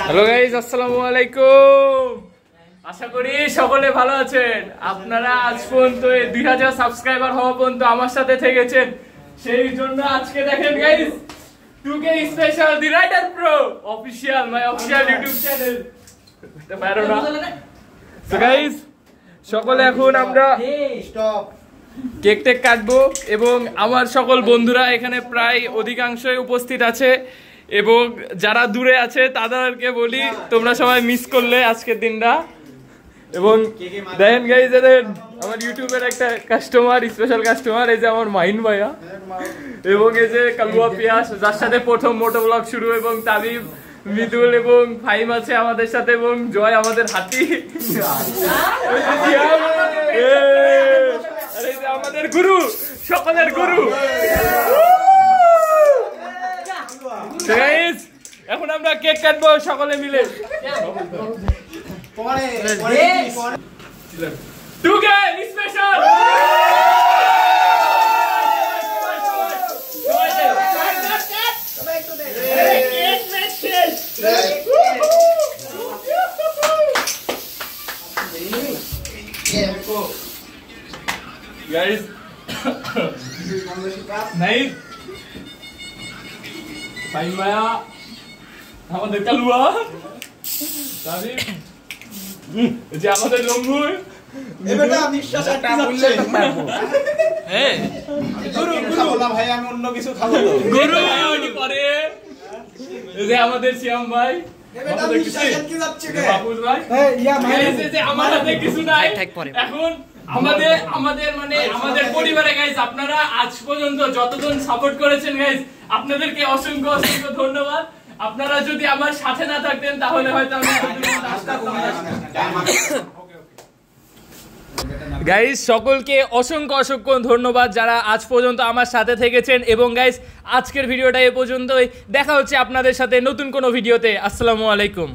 Hello guys, আসসালামু আলাইকুম। আশা করি সকলে ভালো আছেন। আপনারা আজ পর্যন্ত 2000 সাবস্ক্রাইবার হওয়া পর্যন্ত আমার সাথে থেকেছেন, সেই জন্য আজকে দেখেন guys 2K special the rider pro official my official YouTube channel. এটা বাইরে না তো গাইস, সকলে এখন আমরা কেক টেক কাটবো এবং আমার সকল বন্ধুরা এখানে প্রায় অধিকাংশই উপস্থিত আছে এবং যারা দূরে আছে তাদেরকে বলি তোমরা সবাই মিস করলে আজকের দিনটা। এবং দেখেন গাইস, আমার ইউটিউবের একটা কাস্টমার, স্পেশাল কাস্টমার, এই যে আমার মাহিন ভাইয়া এবং এই যে কালুয়া পিয়াস, যার সাথে প্রথম মোটো ব্লগ শুরু, এবং তাবিব, মৃদুল এবং ফাইম আছে আমাদের সাথে, এবং জয় আমাদের হাতি, আমাদের গুরু, সকলের গুরু। এখন আমরা কেক কাটবো সকলে মিলে। 2K special. Guys, nice. Fine Maya, আমাদের কালুয়া, তাবিব, যে আমাদের লম্বুই, এবারে নিঃশ্বাস একটা বললে তো পারবো। হ্যাঁ, গুরু খাবো না ভাই, আমি অন্য কিছু খাবো না। গুরু ওটি পরে, যে আমাদের শ্যাম ভাই, আমাদের কিছু কি যাচ্ছে কে? বাবুল ভাই, এই যে আমার হাতে কিছু নাই এখন। আমাদের মানে আমাদের পরিবারে গাইস, আপনারা আজ পর্যন্ত যতজন সাপোর্ট করেছেন গাইস, আপনাদেরকে অসংখ্য অসংখ্য ধন্যবাদ। আপনারা যদি আমার সাথে না থাকতেন তাহলে হয়তো আমি গাইস, সকলকে অসংখ্য অসংখ্য ধন্যবাদ যারা আজ পর্যন্ত আমার সাথে থেকেছেন। এবং গাইস, আজকের ভিডিওটা এ পর্যন্তই। দেখা হচ্ছে আপনাদের সাথে নতুন কোনো ভিডিওতে। আসসালামু আলাইকুম।